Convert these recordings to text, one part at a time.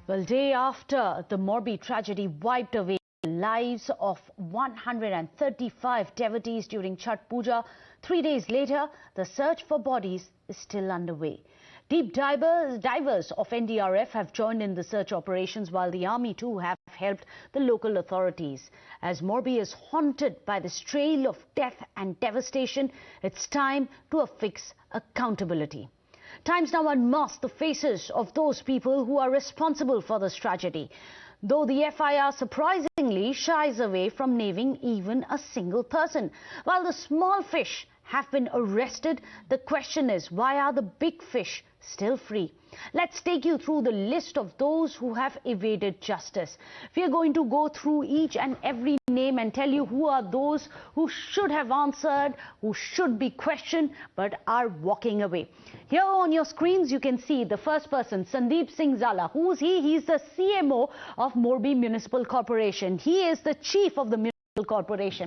Well, day after the Morbi tragedy wiped away the lives of 135 devotees during Chhath Puja, 3 days later, the search for bodies is still underway. Deep divers of NDRF have joined in the search operations, while the army too have helped the local authorities. As Morbi is haunted by this trail of death and devastation, it's time to affix accountability. Times now unmask the faces of those people who are responsible for this tragedy, though the FIR surprisingly shies away from naming even a single person. While the small fish have been arrested, the question is, why are the big fish still free? Let's take you through the list of those who have evaded justice. We are going to go through each and every name and tell you who are those who should have answered, who should be questioned, but are walking away. Here on your screens, you can see the first person, Sandeep Singh Zala. Who's he? He's the CMO of Morbi Municipal Corporation. He is the chief of the Municipal Corporation.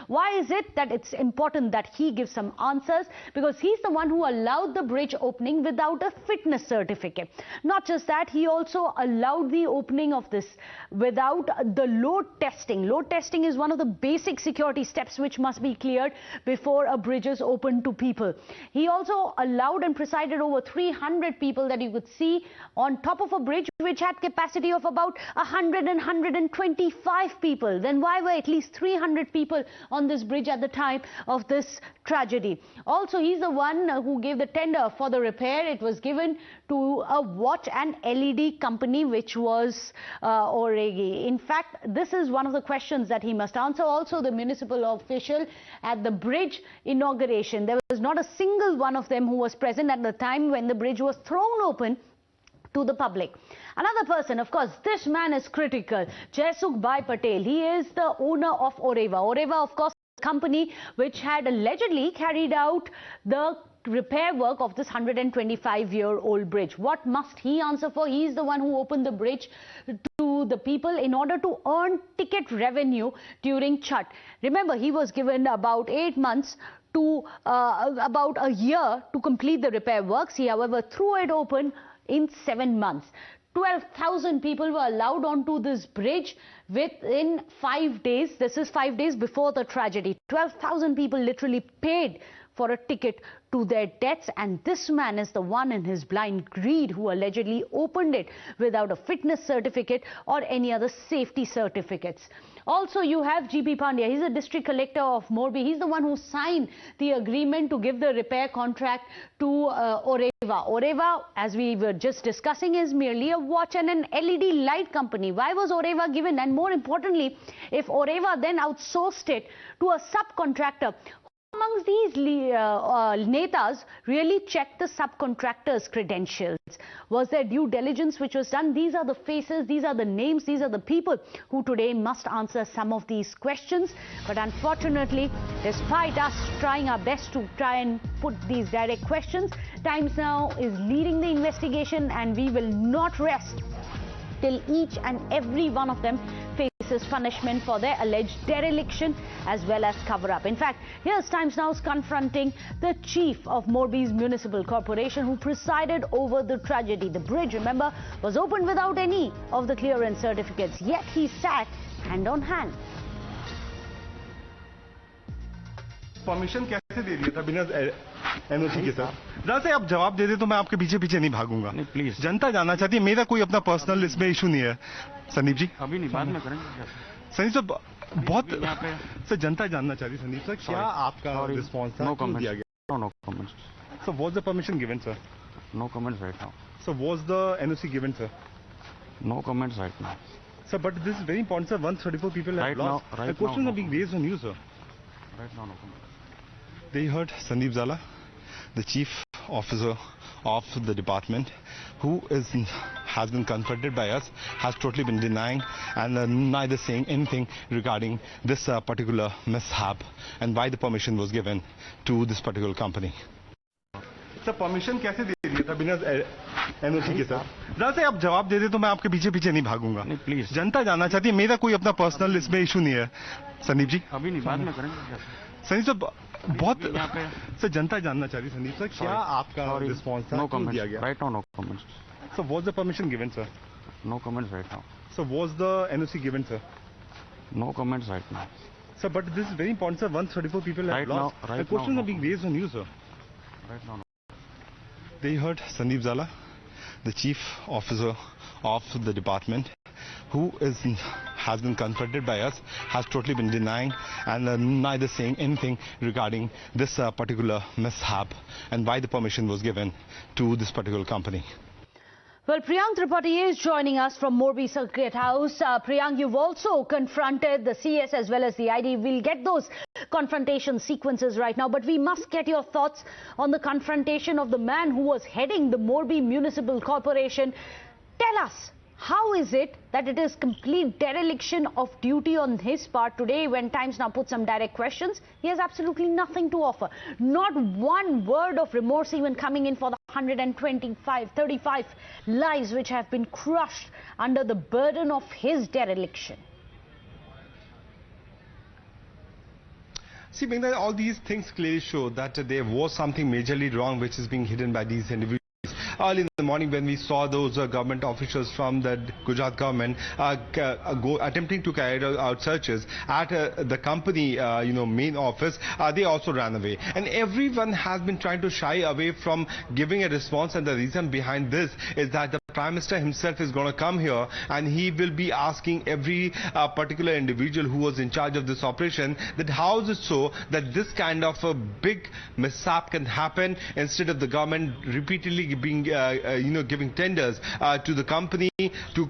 Why is it that it's important that he gives some answers? Because he's the one who allowed the bridge opening without a fitness certificate. Not just that, he also allowed the opening of this without the load testing. Load testing is one of the basic security steps which must be cleared before a bridge is open to people. He also allowed and presided over 300 people that you could see on top of a bridge which had capacity of about 100 and 125 people. Then why were at least 300 people on this bridge at the time of this tragedy? Also, he's the one who gave the tender for the repair. It was given to a watch and LED company, which was Oregi. In fact, this is one of the questions that he must answer. Also, the municipal official at the bridge inauguration, there was not a single one of them who was present at the time when the bridge was thrown open to the public. Another person, of course, this man is critical. Jaisukh Bhai Patel. He is the owner of Oreva. Oreva, of course, is a company which had allegedly carried out the repair work of this 125-year-old bridge. What must he answer for? He is the one who opened the bridge to the people in order to earn ticket revenue during Chhath. Remember, he was given about 8 months to about a year to complete the repair works. He, however, threw it open in 7 months. 12,000 people were allowed onto this bridge within 5 days. This is 5 days before the tragedy. 12,000 people literally paid for a ticket to their deaths, and this man is the one in his blind greed who allegedly opened it without a fitness certificate or any other safety certificates. Also, you have GP Pandya. He's a district collector of Morbi. He's the one who signed the agreement to give the repair contract to Oreva. Oreva, as we were just discussing, is merely a watch and an LED light company. Why was Oreva given? And more importantly, if Oreva then outsourced it to a subcontractor, amongst these netas really checked the subcontractors' credentials? Was there due diligence which was done? These are the faces, these are the names, these are the people who today must answer some of these questions. But unfortunately, despite us trying our best to try and put these direct questions, Times Now is leading the investigation, and we will not rest till each and every one of them faces punishment for their alleged dereliction as well as cover-up. In fact, here's Times Now's confronting the chief of Morbi's Municipal Corporation who presided over the tragedy. The bridge, remember, was opened without any of the clearance certificates, yet he sat hand on hand. Permission कैसे दे दिया था बिना NOC के? Sir जरा से आप जवाब दे दे तो मैं आपके पीछे पीछे नहीं भागूंगा। नहीं प्लीज, जनता जानना चाहती है, मेरा कोई अपना पर्सनल इसमें इशू नहीं है। संदीप जी अभी नहीं, बाद में करेंगे। संदीप सर बहुत सर जनता जानना चाहती है। संदीप सर क्या आपका रिस्पॉन्स था? नो कमेंट दिया गया? No comments. Sir was the permission given sir? No comments right now. Sir was the NOC given sir? No comments right now. Sir but this is very important sir. 134 people have lost. The questions are being raised on you, sir. Right now, no comment. They heard Sandeep Zala, the chief officer of the department, who has been confronted by us, has totally been denying and neither saying anything regarding this particular mishap and why the permission was given to this particular company. Sir, permission कैसे दे दिया था बिना NOC के? Sir जरा से आप जवाब दे दे तो मैं आपके पीछे पीछे नहीं भागूंगा। नहीं प्लीज, जनता जानना चाहती है, मेरा कोई अपना पर्सनल इसमें इशू नहीं है। संदीप जी अभी नहीं, बाद में करेंगे। संदीप सर बहुत सर जनता जानना चाहती है। संदीप सर क्या आपका रिस्पॉन्स था? नो कमेंट दिया गया? Right now no comments. Sir was the permission given sir? No comments right now. So was the NOC given, sir? No comments right now. Sir, but this is very important, sir. 134 people have lost. The questions are being raised on you, sir. Right now, no. They heard Sandeep Zala, the chief officer of the department, who has been confronted by us, has totally been denying and neither saying anything regarding this particular mishap and why the permission was given to this particular company. Well, Priyank Tripathi is joining us from Morbi Circuit House. Priyank, you've also confronted the CS as well as the ID. We'll get those confrontation sequences right now, but we must get your thoughts on the confrontation of the man who was heading the Morbi Municipal Corporation. Tell us, how is it that it is complete dereliction of duty on his part today when Times Now put some direct questions? He has absolutely nothing to offer. Not one word of remorse even coming in for the 35 lives which have been crushed under the burden of his dereliction. See, Meghna, all these things clearly show that there was something majorly wrong which is being hidden by these individuals. Early in the morning when we saw those government officials from the Gujarat government attempting to carry out searches at the company main office, they also ran away. And everyone has been trying to shy away from giving a response, and the reason behind this is that the Prime Minister himself is going to come here and he will be asking every particular individual who was in charge of this operation that how is it so that this kind of a big mishap can happen instead of the government repeatedly being giving tenders to the company to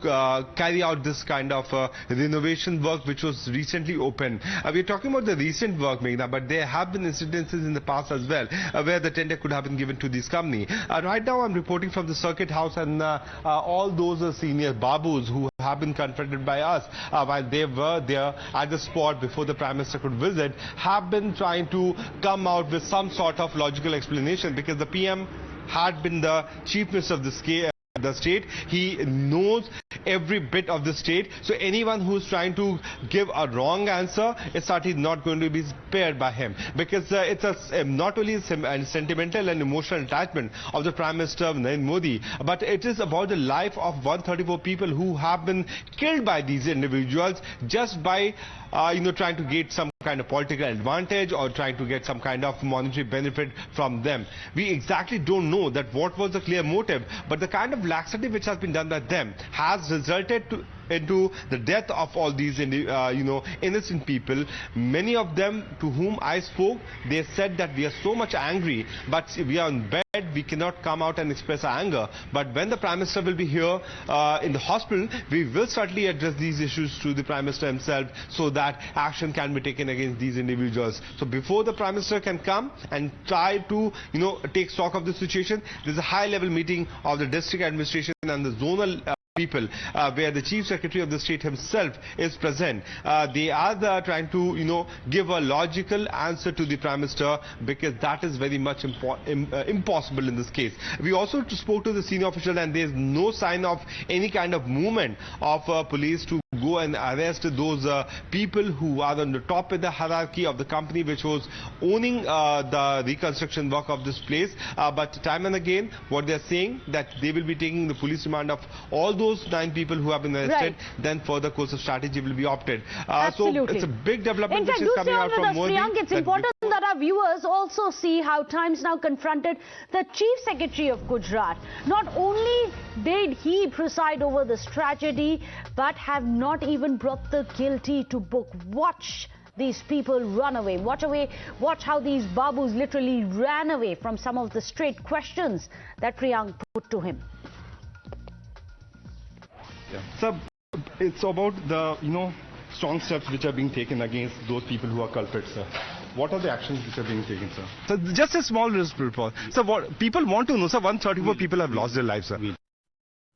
carry out this kind of renovation work which was recently opened. We are talking about the recent work, Meghna, but there have been incidences in the past as well where the tender could have been given to this company. Right now I'm reporting from the Circuit House, and all those senior babus who have been confronted by us while they were there at the spot before the Prime Minister could visit have been trying to come out with some sort of logical explanation, because the PM had been the chief minister of the state. He knows every bit of the state, so anyone who's trying to give a wrong answer is certainly not going to be spared by him, because it's not only a sentimental and emotional attachment of the Prime Minister Narendra Modi, but it is about the life of 134 people who have been killed by these individuals just by trying to get some kind of political advantage or trying to get some kind of monetary benefit from them. We exactly don't know that what was the clear motive, but the kind of laxity which has been done by them has resulted into the death of all these innocent people. Many of them to whom I spoke, they said that we are so much angry, but we are in bed, we cannot come out and express our anger. But when the Prime Minister will be here in the hospital, we will certainly address these issues to the Prime Minister himself so that action can be taken against these individuals. So before the Prime Minister can come and try to take stock of the situation, there's a high-level meeting of the district administration and the zonal people where the Chief Secretary of the state himself is present. They are trying to give a logical answer to the Prime Minister, because that is very much impossible in this case. We also spoke to the senior official, and there is no sign of any kind of movement of police to go and arrest those people who are on the top of the hierarchy of the company which was owning the reconstruction work of this place. But time and again what they are saying that they will be taking the police remand of all those 9 people who have been arrested. Right. Then further course of strategy will be opted. So it's a big development which is coming out from Morbi. Priyank, it's important that our viewers also see how Times Now confronted the Chief Secretary of Gujarat. Not only did he preside over this tragedy, but have not even brought the guilty to book. Watch these people run away. Watch how these babus literally ran away from some of the straight questions that Priyank put to him. Yeah. So it's about the strong steps which are being taken against those people who are culprits, sir. What are the actions which are being taken, sir? So just a small response. So what people want to know, sir, 134 people have lost their lives, sir.